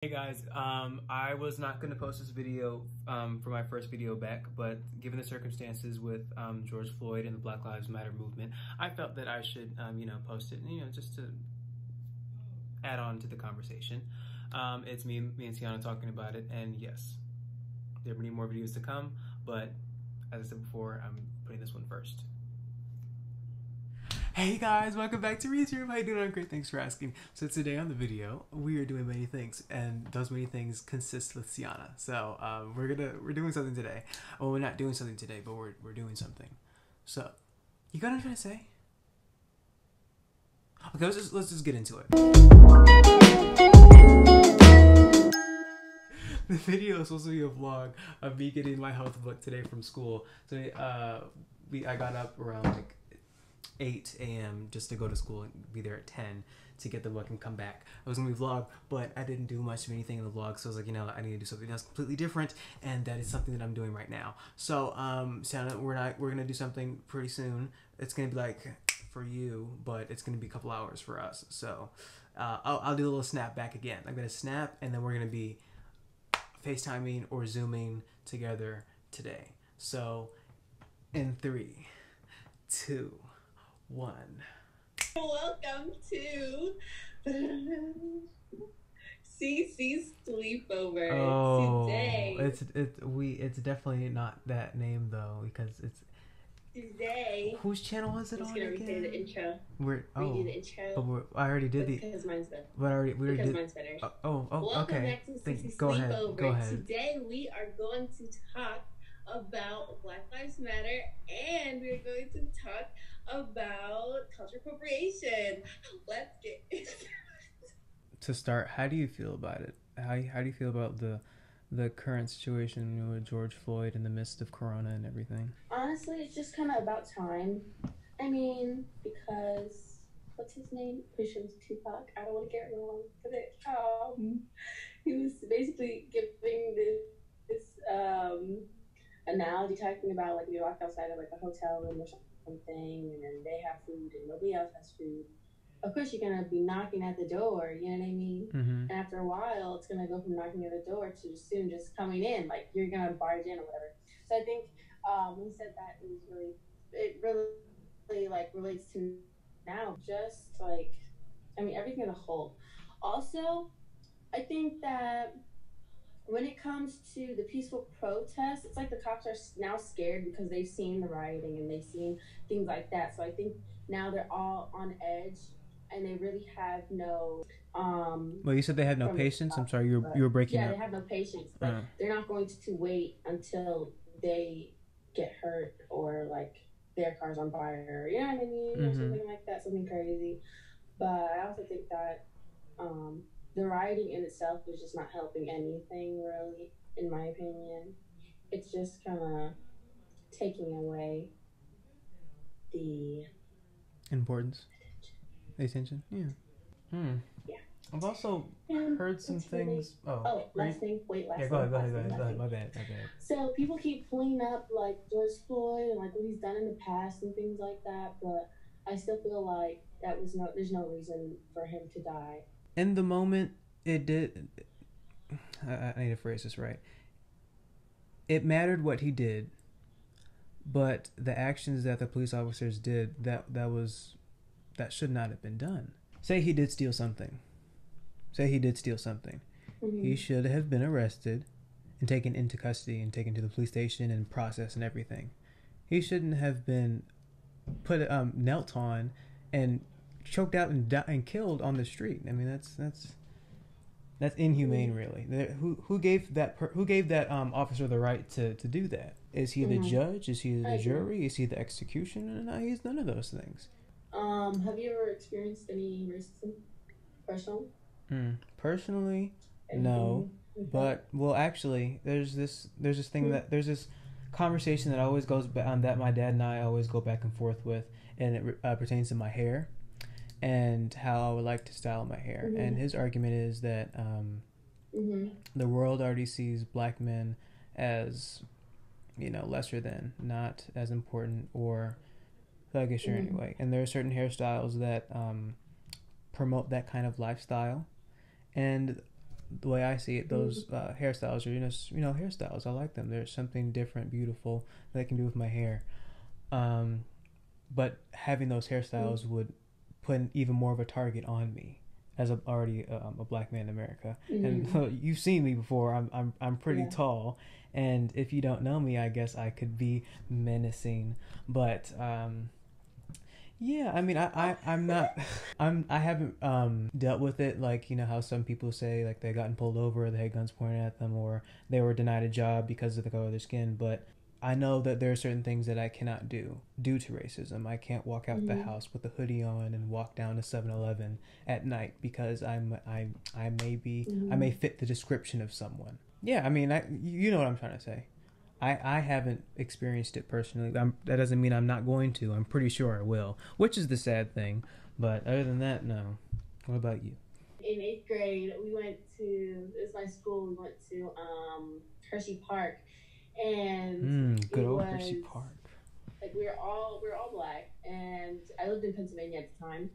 Hey guys, I was not going to post this video for my first video back, but given the circumstances with George Floyd and the Black Lives Matter movement, I felt that I should, post it, just to add on to the conversation. It's me and Tiana talking about it, and yes, there are many more videos to come, but as I said before, I'm putting this one first. Hey guys, welcome back to Reid's Room. How you doing? I'm great, thanks for asking. So today on the video, we are doing many things, and those many things consist with Tiana. So we're doing something today. Well, we're not doing something today, but we're doing something. So, you got anything to say? Okay, let's just get into it. The video is supposed to be a vlog of me getting my health book today from school. So I got up around like 8 a.m. just to go to school and be there at 10 to get the book and come back. I was gonna be vlog, but I didn't do much of anything in the vlog, so I was like, I need to do something else completely different, and that is something that I'm doing right now. So we're gonna do something pretty soon. It's gonna be like for you, but it's gonna be a couple hours for us. So I'll do a little snap back again. I'm gonna snap, and then we're gonna be FaceTiming or Zooming together today. So in 3, 2, 1. Welcome to CC's sleepover. Oh, today. It's definitely not that name though, because it's today. Whose channel is it on again? I'm just gonna redo the intro. Redo the intro. But I already did because mine's better. But we already did. Mine's better. Welcome back to CC's Go sleepover. Go ahead. Today we are going to talk about Black Lives Matter, and we're going to talk about cultural appropriation. Let's get into it. To start, how do you feel about it? How do you feel about the current situation with George Floyd in the midst of Corona and everything? Honestly, it's just kind of about time. I mean, because what's his name? Pretty sure it was Tupac. I don't want to get it wrong, but he was basically giving this analogy, talking about like you walk outside of like a hotel room or something, and then they have food and nobody else has food. Of course, you're gonna be knocking at the door. You know what I mean? Mm-hmm. And after a while, it's gonna go from knocking at the door to soon just coming in, like you're gonna barge in or whatever. So I think when he said that, it really like relates to now. Just like, I mean, everything in a whole. Also, I think that when it comes to the peaceful protests, it's like the cops are now scared because they've seen the rioting and they've seen things like that. So I think now they're all on edge, and they really have no well, you said they had no patience. I'm sorry, you were breaking up. Yeah, they have no patience, but they're not going to wait until they get hurt or like their car's on fire, you know what I mean, or something like that, something crazy. But I also think that the rioting in itself is just not helping anything, really, in my opinion. It's just kind of taking away the importance, the attention. Yeah. Yeah. I've also heard some things. Last thing. Yeah, go ahead. My bad. So people keep pulling up like George Floyd and like what he's done in the past and things like that, but I still feel like there's no reason for him to die. In the moment, it did. I need to phrase this right. It mattered what he did, but the actions that the police officers did, that should not have been done. Say he did steal something. Mm-hmm. He should have been arrested and taken into custody and taken to the police station and processed and everything. He shouldn't have been put knelt on and choked out and killed on the street. I mean, that's inhumane, really. Who gave that officer the right to do that? Is he the judge? Is he the jury? Is he the executioner? No, he's none of those things. Have you ever experienced any racism personally? No, but well, actually, there's this conversation that always goes that my dad and I always go back and forth with, and it pertains to my hair and how I would like to style my hair. And his argument is that the world already sees black men as, lesser than, not as important or thuggish or anyway. And there are certain hairstyles that promote that kind of lifestyle. And the way I see it, those hairstyles are just hairstyles. I like them. There's something different, beautiful that I can do with my hair. Um, but having those hairstyles would put even more of a target on me as already a black man in America. And you've seen me before. I'm pretty tall, and if you don't know me, I guess I could be menacing. But yeah, I mean, I'm not, I haven't dealt with it like how some people say like they gotten pulled over, they had guns pointed at them, or they were denied a job because of the color of their skin. But I know that there are certain things that I cannot do due to racism. I can't walk out the house with a hoodie on and walk down to 7-Eleven at night because I may be I may fit the description of someone. Yeah, I mean, you know what I'm trying to say. I haven't experienced it personally. That doesn't mean I'm not going to. I'm pretty sure I will, which is the sad thing. But other than that, no. What about you? In 8th grade, we went to, it was my school, we went to Hershey Park. And good old Hershey Park. Like we were all black, and I lived in Pennsylvania at the time.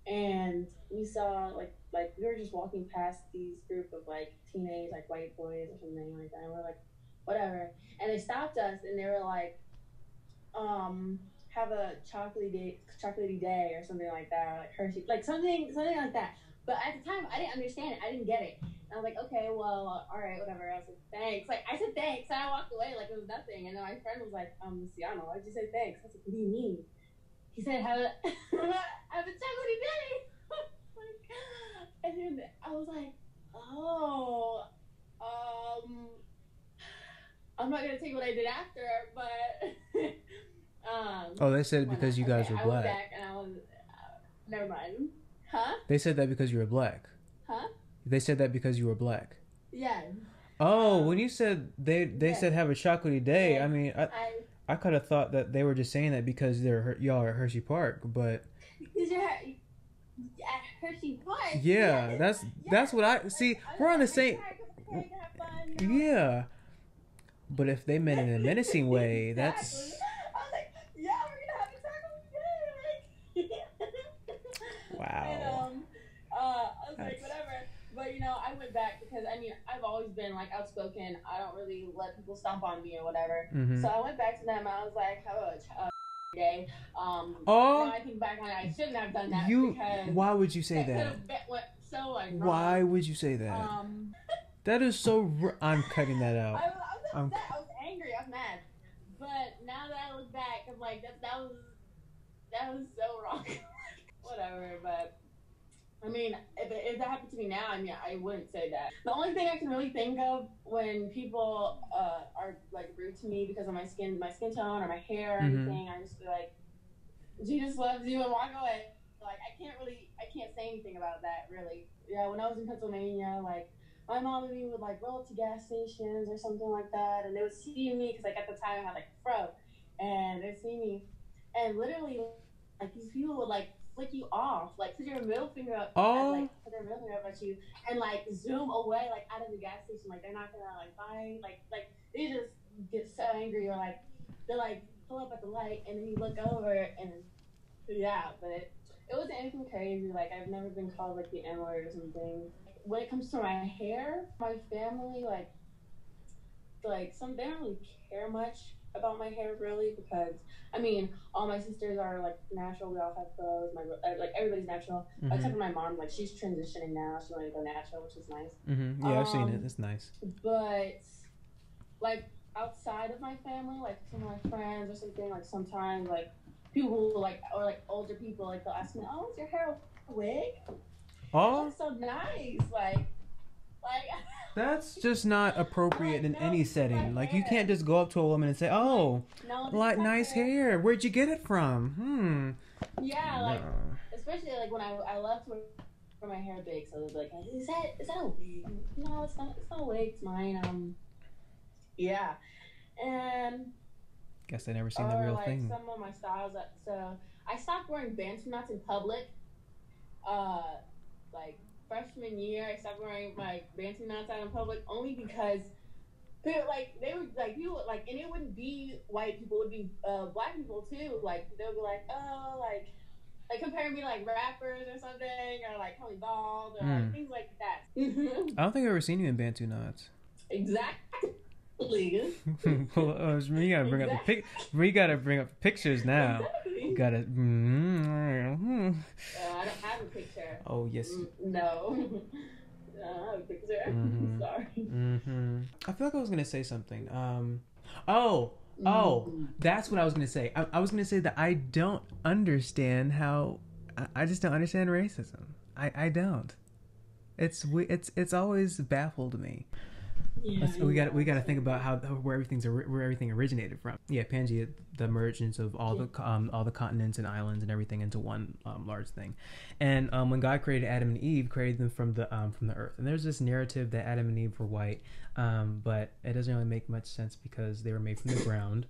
And we saw like we were just walking past these group of like teenage like white boys or something like that, and we're like, whatever. And they stopped us, and they were like, have a chocolatey day or something like that, like Hershey, like something like that. But at the time, I didn't understand it. I didn't get it. And I was like, okay, well, all right, whatever. I was like, thanks. Like, I said thanks, and I walked away like it was nothing. And then my friend was like, Luciano, why'd you say thanks? I was like, what do you mean? He said, have a, have a chocolatey day. And then I was like, oh, I'm not going to take what I did after, but... oh, they said it because you guys were black. I went back and I was... never mind. Huh? They said that because you were black. Huh? They said that because you were black. Yeah. Oh, when you said they said have a chocolatey day, I mean, I could have thought that they were just saying that because y'all are at Hershey Park, but... Because you're at Hershey Park. Yeah, that's what I... See, we're on the same... Yeah. But if they meant it in a menacing way, that's... I was like, yeah, we're going to have a chocolatey day. Wow. And, I was like, whatever. But, I went back because, I mean, I've always been, like, outspoken. I don't really let people stomp on me or whatever. Mm-hmm. So I went back to them, and I was like, have a day. Now I think back on it, I shouldn't have done that. Because why would you say that? So, like, wrong. Why would you say that? That is so... I'm cutting that out. I was upset. I was angry. I was mad. But now that I look back, I'm like, that was so wrong. Whatever, but... I mean, if that happened to me now, I mean, I wouldn't say that. The only thing I can really think of when people are like rude to me because of my skin tone or my hair or anything, I just be like, Jesus loves you and walk away. Like I can't say anything about that really. Yeah, when I was in Pennsylvania, like my mom and me would like roll up to gas stations or something like that, and they would see me because like at the time I had like a fro, and they'd see me, and literally like these people would like flick you off, like put your middle finger up, put their middle finger up at you, and like zoom away, like out of the gas station, like they're not gonna like bite, like they just get so angry, or like they like pull up at the light, and then you look over, and yeah, but it wasn't anything crazy. Like I've never been called like the N-word or something. When it comes to my hair, my family like some they don't really care much about my hair really, because I mean all my sisters are like natural, we all have froze, like everybody's natural, except for my mom, like she's transitioning now, she wanted to go natural, which is nice. Yeah, I've seen it, it's nice. But like outside of my family, like some of my friends or something, like sometimes like people who like, or like older people, like they'll ask me, oh, is your hair a wig? Oh, that's so nice. Like that's just not appropriate in any setting. Like you can't just go up to a woman and say, "Oh, like nice hair. Where'd you get it from?" Yeah, like especially like when I love to wear my hair big, so they'll be like, "Is that a wig?" No, it's not. It's not a wig. It's mine. Yeah, and guess I never seen the real thing. Some of my styles. So I stopped wearing bantu knots in public. Like freshman year, I stopped wearing my bantu knots out in public only because people and it wouldn't be white people, it would be black people too. Like they would be like, oh, like like compare me to like rappers or something, or like how we bald, or like things like that. I don't think I've ever seen you in Bantu knots. Exactly. Well, we gotta bring up the we gotta bring up the pictures now. Exactly. You gotta. I don't have a picture. Oh yes. No. I don't have a picture. Sorry. I feel like I was gonna say something. That's what I was gonna say. I was gonna say that I don't understand how. I just don't understand racism. I don't. It's always baffled me. Yeah, we got to think about where everything originated from. Yeah, Pangea, the emergence of all the continents and islands and everything into one large thing. And when God created Adam and Eve, created them from the earth. And there's this narrative that Adam and Eve were white, but it doesn't really make much sense because they were made from the ground.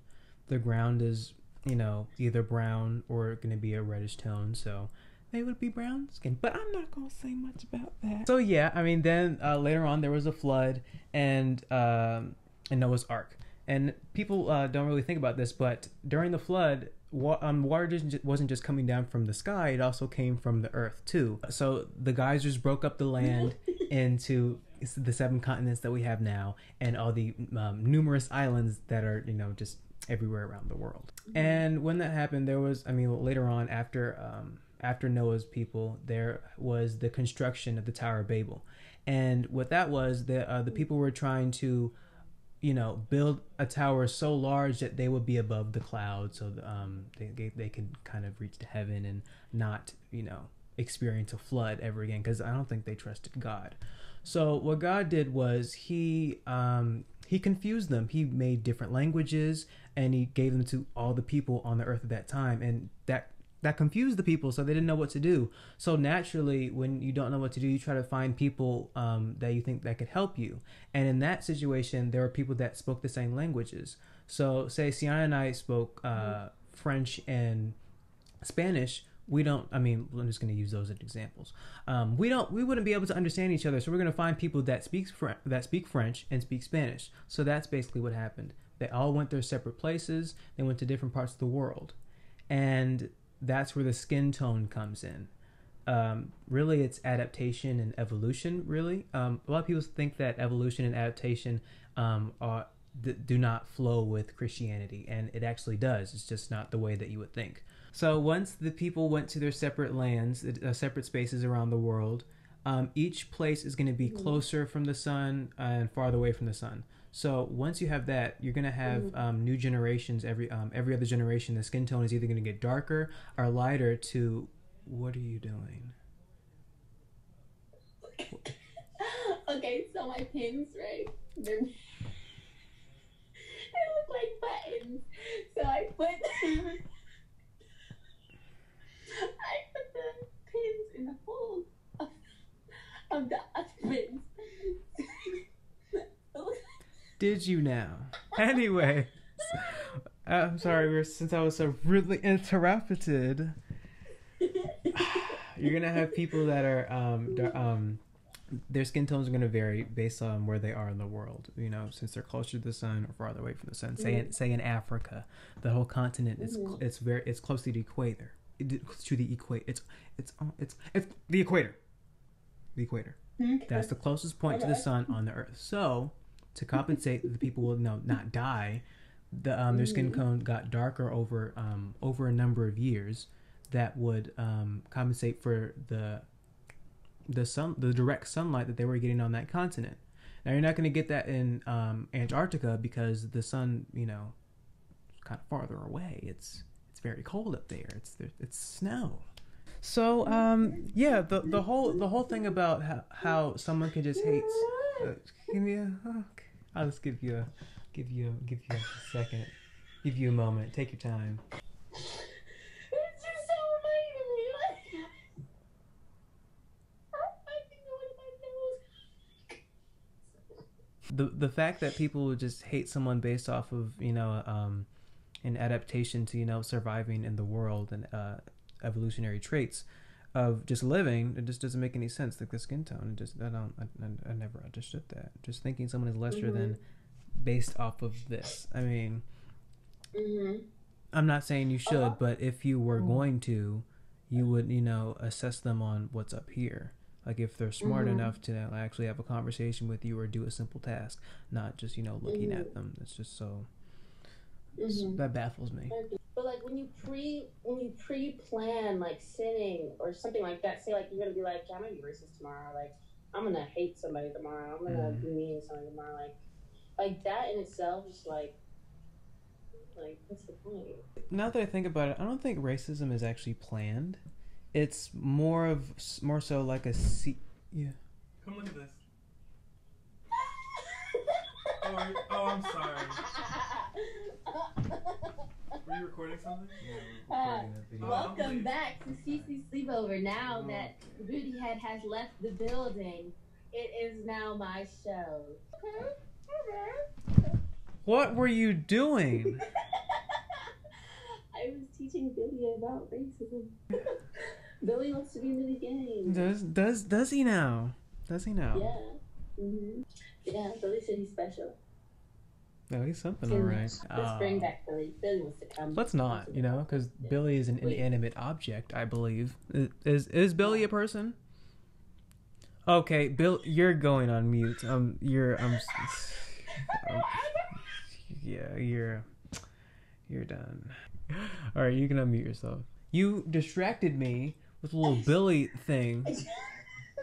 The ground is either brown or going to be a reddish tone. So they would be brown skin, but I'm not gonna say much about that. So yeah, I mean, then later on there was a flood and Noah's Ark, and people don't really think about this, but during the flood, water wasn't just coming down from the sky; it also came from the earth too. So the geysers broke up the land into the 7 continents that we have now, and all the numerous islands that are just everywhere around the world. And when that happened, there was, later on after Noah's people, there was the construction of the Tower of Babel. And what that was, the people were trying to, build a tower so large that they would be above the clouds, so they could kind of reach to heaven and not, experience a flood ever again, because I don't think they trusted God. So what God did was he confused them. He made different languages, and he gave them to all the people on the earth at that time, and that confused the people, so they didn't know what to do. So naturally, when you don't know what to do, you try to find people that you think that could help you. And in that situation, there were people that spoke the same languages. So say Sienna and I spoke French and Spanish. I'm just going to use those as examples. We wouldn't be able to understand each other. So we're going to find people that speak French and speak Spanish. So that's basically what happened. They all went their separate places. They went to different parts of the world. And that's where the skin tone comes in. Really, it's adaptation and evolution, really. A lot of people think that evolution and adaptation do not flow with Christianity, and it actually does. It's just not the way that you would think. So once the people went to their separate lands, separate spaces around the world, each place is going to be closer from the sun and farther away from the sun. So once you have that, you're gonna have new generations. Every other generation, the skin tone is either gonna get darker or lighter. To what are you doing? Okay, so my pins, right? They look like buttons. So I put the pins in the hole of the other pins. Did you now? Anyway, I'm sorry, since I was so rudely interrupted. You're gonna have people that are their skin tones are gonna vary based on where they are in the world. Since they're closer to the sun or farther away from the sun. Say in Africa, the whole continent is it's close to the equator. To the equator, it's the equator. The equator. That's the closest point to the sun on the earth. So to compensate, the people will not die. Their skin tone got darker over a number of years. That would compensate for the direct sunlight that they were getting on that continent. Now you're not going to get that in Antarctica because the sun, is kind of farther away. It's very cold up there. It's snow. So the whole thing about how someone can just hate. I'll just give you a second. Give you a moment. Take your time. It's just so annoying to me. I can go in my nose. The fact that people would just hate someone based off of an adaptation to surviving in the world and evolutionary traits of just living, it just doesn't make any sense. Like the skin tone, I never understood that. Just thinking someone is lesser than based off of this. I mean, I'm not saying you should, but if you were going to, you would, assess them on what's up here. Like if they're smart enough to actually have a conversation with you or do a simple task, not just, looking at them. It's just so, that baffles me. But like when you pre-plan like sinning or something like that, say like you're gonna be like, yeah, I'm gonna be racist tomorrow. Like I'm gonna hate somebody tomorrow. I'm gonna be mean to somebody tomorrow. Like that in itself, just like what's the point? Now that I think about it, I don't think racism is actually planned. It's more so like a yeah. Come look at this. Oh, I'm sorry. Were you recording something? Yeah, recording a video. Welcome back to CC Sleepover. Now that the Booty Head has left the building, it is now my show. What were you doing? I was teaching Billy about racism. Billy wants to be in the game. Does he now? Does he now? Yeah. Yeah, Billy said he's special. No, he's something, all right. Let's bring back Billy. Billy wants to come. Let's not, because Billy is an inanimate object, I believe. Is Billy a person? Okay, Bill, you're going on mute. You're done. All right, you can unmute yourself. You distracted me with a little Billy thing.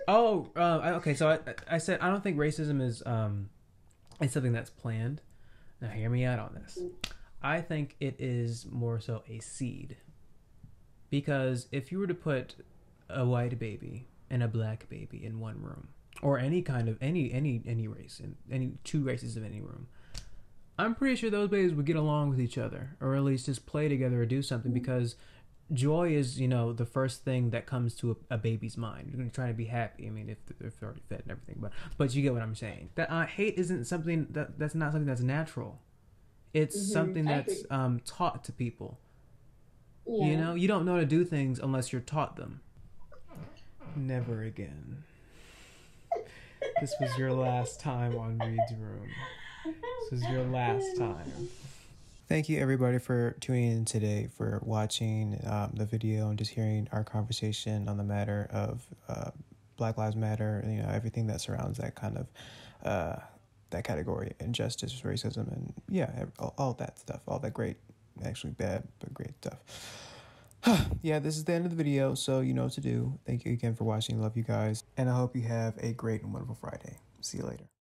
Oh, okay. So I said I don't think racism is something that's planned. Now hear me out on this. I think it is more so a seed. Because if you were to put a white baby and a black baby in one room, or any kind of any race, in any two races of any room, I'm pretty sure those babies would get along with each other, or at least just play together or do something, because joy is, the first thing that comes to a baby's mind. You're going to try to be happy. I mean, if they're already fed and everything, but you get what I'm saying. That hate isn't something that's not something that's natural. It's something that's taught to people. Yeah. You don't know how to do things unless you're taught them. Never again. This was your last time on Reid's Room. This is your last time. Thank you everybody for tuning in today, for watching the video and just hearing our conversation on the matter of Black Lives Matter, everything that surrounds that kind of that category, injustice, racism, and all that stuff, all that great, actually bad but great stuff. Yeah, this is the end of the video, so you know what to do. Thank you again for watching. Love you guys, and I hope you have a great and wonderful Friday. See you later.